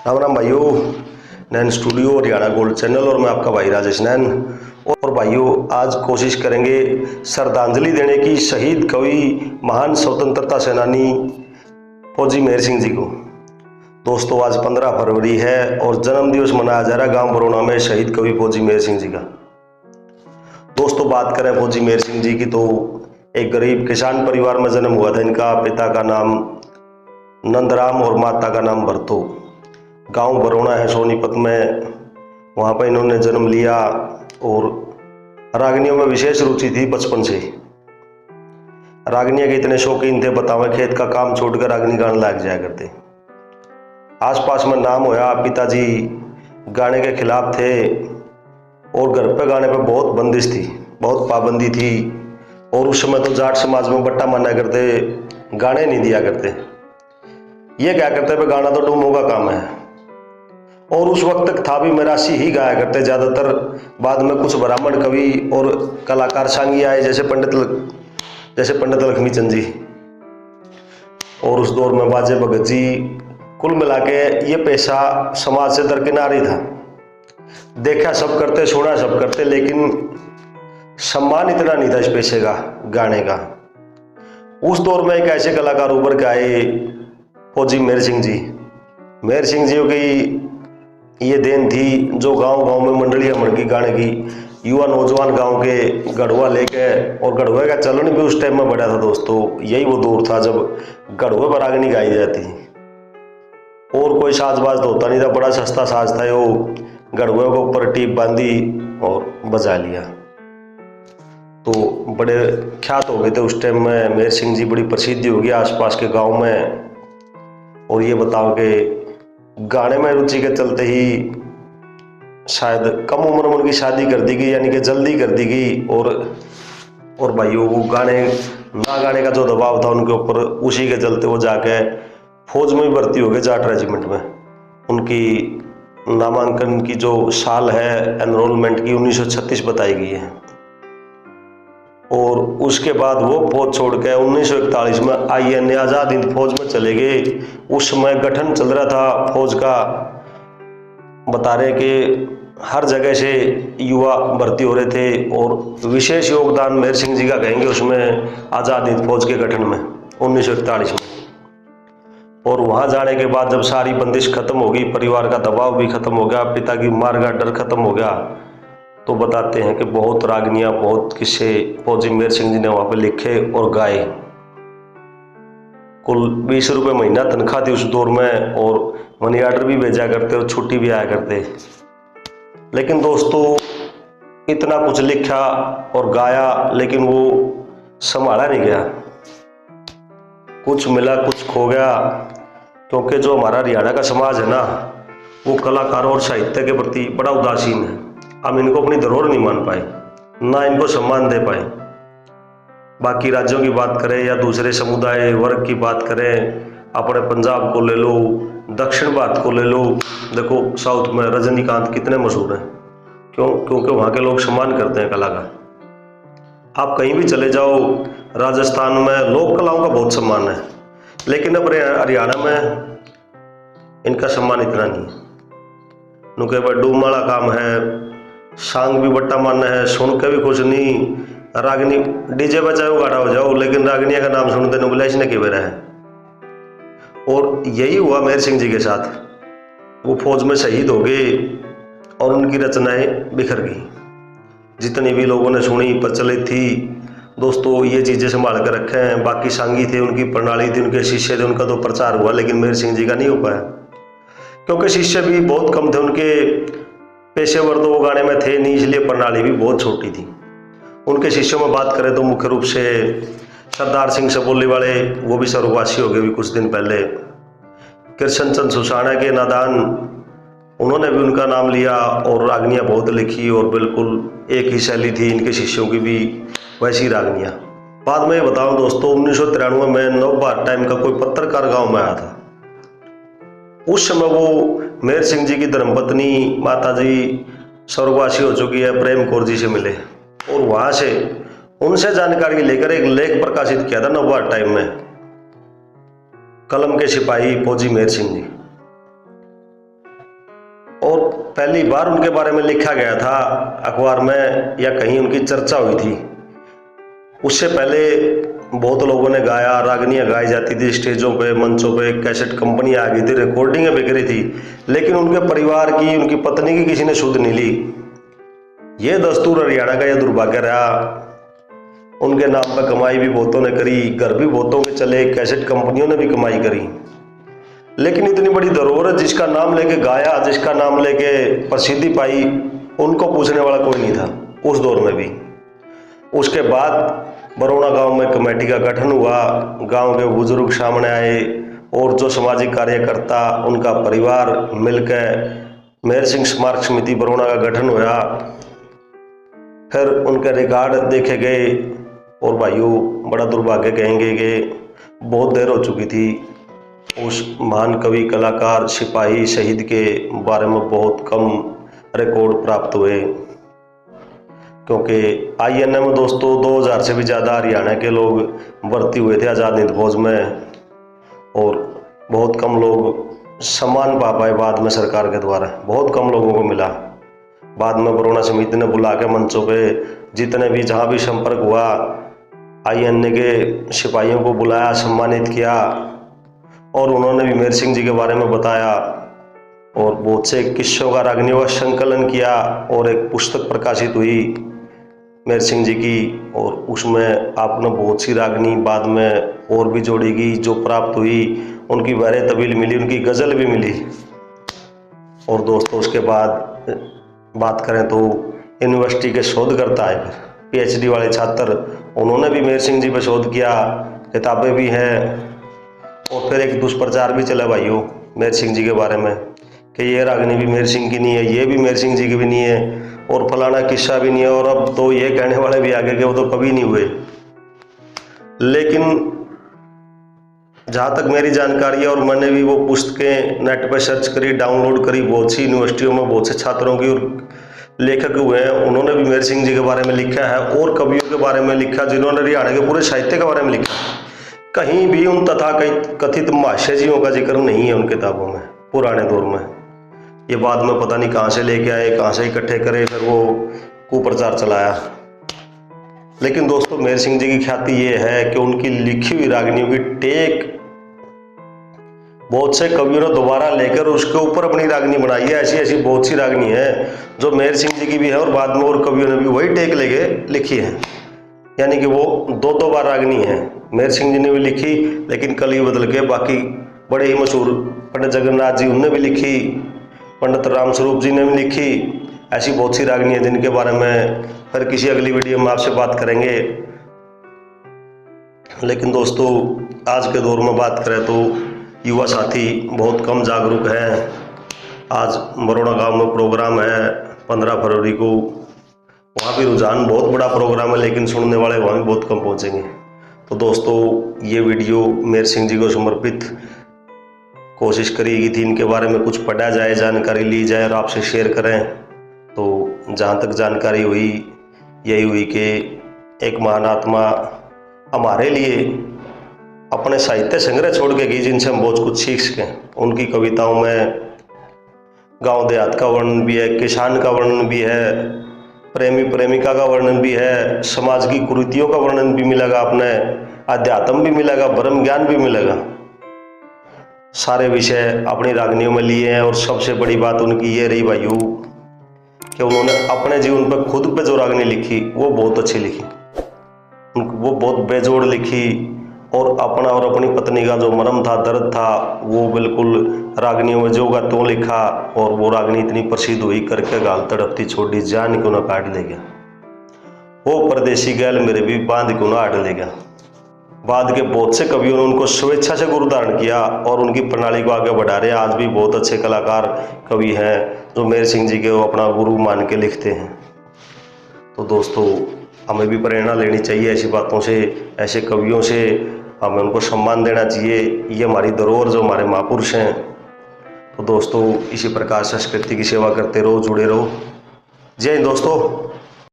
राम राम भाइयों, नैन studio Haryana gold channel और मैं आपका भाई राजेश नैन। और भाइयों, आज कोशिश करेंगे श्रद्धांजलि देने की शहीद कवि महान स्वतंत्रता सेनानी फौजी मेहर सिंह जी को। दोस्तों, आज 15 फरवरी है और जन्म दिवस मनाया जा रहा है गांव बरोना में शहीद कवि फौजी मेहर सिंह जी का। दोस्तों, बात करें फौजी मेहर सिंह जी की तो एक गरीब किसान परिवार में जन्म हुआ था इनका। पिता का नाम नंदराम और माता का नाम भरतो। गांव बरोना है सोनीपत में, वहाँ पर इन्होंने जन्म लिया और रागनियों में विशेष रुचि थी बचपन से। रागनिया के इतने शौकीन थे, बतावे खेत का काम छोड़कर रागनी गाने लग जाया करते। आसपास में नाम होया, पिताजी गाने के खिलाफ थे और घर पे गाने पे बहुत बंदिश थी, बहुत पाबंदी थी। और उस समय तो जाट समाज में बट्टा माना करते, गाने नहीं दिया करते। ये क्या करते पे गाना तो डूमों का काम है। और उस वक्त तक था भी मरासी ही गाया करते ज़्यादातर। बाद में कुछ ब्राह्मण कवि और कलाकार सांगी आए, जैसे पंडित लक्ष्मीचंद जी और उस दौर में बाजे भगत जी। कुल मिला के ये पेशा समाज से दरकिनार ही था। देखा सब करते, सुना सब करते, लेकिन सम्मान इतना नहीं था इस पेशे का, गाने का। उस दौर में एक ऐसे कलाकार उभर के आए, फौजी मेहर सिंह जी। मेहर सिंह जी की ये देन थी जो गांव गांव में मंडलियां मड़की गाने की। युवा नौजवान गांव के गढ़वा लेके, और गढ़वे का चलन भी उस टाइम में बढ़ा था दोस्तों। यही वो दौर था जब गढ़वे पर रागनी गाई जाती और कोई साजबाज तो होता नहीं था, बड़ा सस्ता साज था। वो गढ़वे के ऊपर टीप बांधी और बजा लिया तो बड़े ख्यात हो गए थे उस टाइम में। मेहर सिंह जी बड़ी प्रसिद्धि हो गई आसपास के गांव में। और ये बताओ कि गाने में रुचि के चलते ही शायद कम उम्र में उनकी शादी कर दी गई, यानी कि जल्दी कर दी गई। और भाइयों, वो गाने ना गाने का जो दबाव था उनके ऊपर, उसी के चलते वो जाके फौज में भी भर्ती हो गए, जाट रेजिमेंट में। उनकी नामांकन की जो साल है एनरोलमेंट की 1936 बताई गई है। और उसके बाद वो फौज छोड़ के 1941 में INA आज़ाद हिंद फौज में चले गए। उस समय गठन चल रहा था फौज का। बता रहे कि हर जगह से युवा भर्ती हो रहे थे और विशेष योगदान मेहर सिंह जी का कहेंगे उसमें, आज़ाद हिंद फौज के गठन में 1941 में। और वहाँ जाने के बाद जब सारी बंदिश खत्म हो गई, परिवार का दबाव भी खत्म हो गया, पिता की मार का डर खत्म हो गया, तो बताते हैं कि बहुत रागनियाँ, बहुत किस्से फौजी मेहर सिंह जी ने वहाँ पे लिखे और गाए। कुल 20 रुपये महीना तनख्वाह थी उस दौर में, और मनी ऑर्डर भी भेजा करते और छुट्टी भी आया करते। लेकिन दोस्तों, इतना कुछ लिखा और गाया, लेकिन वो संभाला नहीं गया। कुछ मिला कुछ खो गया, क्योंकि जो हमारा हरियाणा का समाज है ना, वो कलाकारों और साहित्य के प्रति बड़ा उदासीन है। हम इनको अपनी धरोहर नहीं मान पाए, ना इनको सम्मान दे पाए। बाकी राज्यों की बात करें या दूसरे समुदाय वर्ग की बात करें, अपने पंजाब को ले लो, दक्षिण भारत को ले लो, देखो साउथ में रजनीकांत कितने मशहूर हैं। क्योंकि वहाँ के लोग सम्मान करते हैं कला का। आप कहीं भी चले जाओ, राजस्थान में लोक कलाओं का बहुत सम्मान है, लेकिन अब हरियाणा में इनका सम्मान इतना नहीं है। उनके बाद डूम वाला काम है, सांग भी बट्टा मारना है, सुन के भी कुछ नहीं। रागनी डीजे बजाओ गाड़ा हो जाओ, लेकिन रागनिया का नाम सुनते नोबलाइज ने क्यों है। और यही हुआ मेहर सिंह जी के साथ। वो फौज में शहीद हो गए और उनकी रचनाएं बिखर गई। जितनी भी लोगों ने सुनी प्रचलित थी दोस्तों, ये चीज़ें संभाल कर रखे हैं। बाकी सांगी थे, उनकी प्रणाली थी, उनके शिष्य थे, उनका तो प्रचार हुआ, लेकिन मेहर सिंह जी का नहीं हो पाया, क्योंकि शिष्य भी बहुत कम थे उनके। पेशेवर तो वो गाने में थे नहीं, इसलिए प्रणाली भी बहुत छोटी थी। उनके शिष्यों में बात करें तो मुख्य रूप से सरदार सिंह सबोली वाले, वो भी स्वर्गवासी हो गए भी कुछ दिन पहले। कृष्ण चंद सुसाना के नादान, उन्होंने भी उनका नाम लिया और रागनियाँ बहुत लिखी, और बिल्कुल एक ही शैली थी इनके शिष्यों की भी, वैसी रागनियाँ। बाद में बताऊँ दोस्तों, 1993 में नवभारत टाइम का कोई पत्रकार गाँव में आया था। उस समय वो मेहर सिंह जी की धर्मपत्नी माता जी स्वर्गवासी हो चुकी है, प्रेम कौर जी से मिले और वहाँ से उनसे जानकारी लेकर एक लेख प्रकाशित किया था नवभारत टाइम में, कलम के सिपाही फौजी मेहर सिंह जी। और पहली बार उनके बारे में लिखा गया था अखबार में या कहीं उनकी चर्चा हुई थी। उससे पहले बहुत लोगों ने गाया, रागनियाँ गाई जाती थी स्टेजों पे, मंचों पे, कैसेट कंपनी आ गई थी, रिकॉर्डिंगें बिक रही थी, लेकिन उनके परिवार की, उनकी पत्नी की किसी ने सुध नहीं ली। ये दस्तूर हरियाणा का यह दुर्भाग्य रहा। उनके नाम पर कमाई भी बहुतों ने करी, घर भी बहुतों के चले, कैसेट कंपनियों ने भी कमाई करी, लेकिन इतनी बड़ी धरोहर है जिसका नाम लेके गाया, जिसका नाम लेके प्रसिद्धि पाई, उनको पूछने वाला कोई नहीं था उस दौर में भी। उसके बाद बरौना गांव में कमेटी का गठन हुआ, गांव के बुजुर्ग सामने आए और जो सामाजिक कार्यकर्ता, उनका परिवार मिलकर मेहर सिंह स्मारक समिति बरौना का गठन हुआ। फिर उनके रिकॉर्ड देखे गए और भाइयों बड़ा दुर्भाग्य कहेंगे कि बहुत देर हो चुकी थी। उस महान कवि, कलाकार, सिपाही, शहीद के बारे में बहुत कम रिकॉर्ड प्राप्त हुए, क्योंकि INA में दोस्तों 2000 से भी ज़्यादा हरियाणा के लोग भर्ती हुए थे आज़ाद हिंद फौज में, और बहुत कम लोग सम्मान पा पाए बाद में सरकार के द्वारा, बहुत कम लोगों को मिला। बाद में बरौना समिति ने बुला के मंचों पे जितने भी जहाँ भी संपर्क हुआ INA के सिपाहियों को बुलाया, सम्मानित किया, और उन्होंने भी मेहर सिंह जी के बारे में बताया और बहुत से किस्सों का, रागनियों का संकलन किया और एक पुस्तक प्रकाशित हुई मेहर सिंह जी की, और उसमें आपने बहुत सी रागनी बाद में और भी जोड़ी गई जो प्राप्त हुई। उनकी बहरे तबील मिली, उनकी गज़ल भी मिली। और दोस्तों उसके बाद बात करें तो यूनिवर्सिटी के शोधकर्ता है, PhD वाले छात्र, उन्होंने भी मेहर सिंह जी पर शोध किया, किताबें भी हैं। और फिर एक दुष्प्रचार भी चला भाइयों मेहर सिंह जी के बारे में कि ये रागनी भी मेहर सिंह की नहीं है, ये भी मेहर सिंह जी की भी नहीं है, और फलाना किस्सा भी नहीं है, और अब तो ये कहने वाले भी आगे कि वो तो कभी नहीं हुए। लेकिन जहाँ तक मेरी जानकारी है और मैंने भी वो पुस्तकें नेट पर सर्च करी, डाउनलोड करी, बहुत सी यूनिवर्सिटियों में बहुत से छात्रों की और लेखक हुए हैं, उन्होंने भी मेहर सिंह जी के बारे में लिखा है और कवियों के बारे में लिखा जिन्होंने हरियाणा के पूरे साहित्य के बारे में लिखा। कहीं भी उन तथा कथित महाशयजियों का जिक्र नहीं है उन किताबों में पुराने दौर में। ये बाद में पता नहीं कहाँ से लेके आए, कहाँ से इकट्ठे करे, फिर वो कुप्रचार चलाया। लेकिन दोस्तों मेहर सिंह जी की ख्याति ये है कि उनकी लिखी हुई रागनियों की टेक बहुत से कवियों ने दोबारा लेकर उसके ऊपर अपनी रागनी बनाई है। ऐसी ऐसी बहुत सी रागनी है जो मेहर सिंह जी की भी है और बाद में और कवियों ने भी वही टेक लेके लिखी है, यानी कि वो दो बार रागनी है। मेहर सिंह जी ने भी लिखी, लेकिन कली बदल के बाकी बड़े ही मशहूर पंडित जगन्नाथ जी, उनने भी लिखी, पंडित रामस्वरूप जी ने भी लिखी। ऐसी बहुत सी रागनी है जिनके बारे में फिर किसी अगली वीडियो में आपसे बात करेंगे। लेकिन दोस्तों आज के दौर में बात करें तो युवा साथी बहुत कम जागरूक हैं। आज बरौना गांव में प्रोग्राम है 15 फरवरी को, वहाँ भी रुझान बहुत बड़ा प्रोग्राम है, लेकिन सुनने वाले वहाँ भी बहुत कम पहुँचेंगे। तो दोस्तों ये वीडियो मेहर सिंह जी को समर्पित कोशिश करी थी, इनके बारे में कुछ पढ़ा जाए, जानकारी ली जाए और आपसे शेयर करें। तो जहाँ तक जानकारी हुई यही हुई कि एक महान आत्मा हमारे लिए अपने साहित्य संग्रह छोड़ के गई जिनसे हम बहुत कुछ सीख सकें। उनकी कविताओं में गांव देहात का वर्णन भी है, किसान का वर्णन भी है, प्रेमी प्रेमिका का वर्णन भी है, समाज की कुरीतियों का वर्णन भी मिलेगा, अपने अध्यात्म भी मिलेगा, ब्रह्म ज्ञान भी मिलेगा। सारे विषय अपनी रागनियों में लिए हैं। और सबसे बड़ी बात उनकी ये रही भाइयों कि उन्होंने अपने जीवन पर खुद पे जो रागनी लिखी वो बहुत अच्छी लिखी, वो बहुत बेजोड़ लिखी, और अपना और अपनी पत्नी का जो मरम था, दर्द था, वो बिल्कुल रागनियों में जो का त्यों लिखा। और वो रागनी इतनी प्रसिद्ध हुई, करके गाल तड़पती छोड़ी जान क्यों ना काट ले गया, वो परदेसी गैल मेरे भी बांध क्यों ना आट ले गया। बाद के बहुत से कवियों ने उनको स्वेच्छा से गुरु धारण किया और उनकी प्रणाली को आगे बढ़ा रहे हैं। आज भी बहुत अच्छे कलाकार कवि हैं जो मेहर सिंह जी के वो अपना गुरु मान के लिखते हैं। तो दोस्तों हमें भी प्रेरणा लेनी चाहिए ऐसी बातों से, ऐसे कवियों से, हमें उनको सम्मान देना चाहिए। ये हमारी धरोहर जो हमारे महापुरुष हैं। तो दोस्तों इसी प्रकार संस्कृति की सेवा करते रहो, जुड़े रहो। जय हिंद दोस्तों।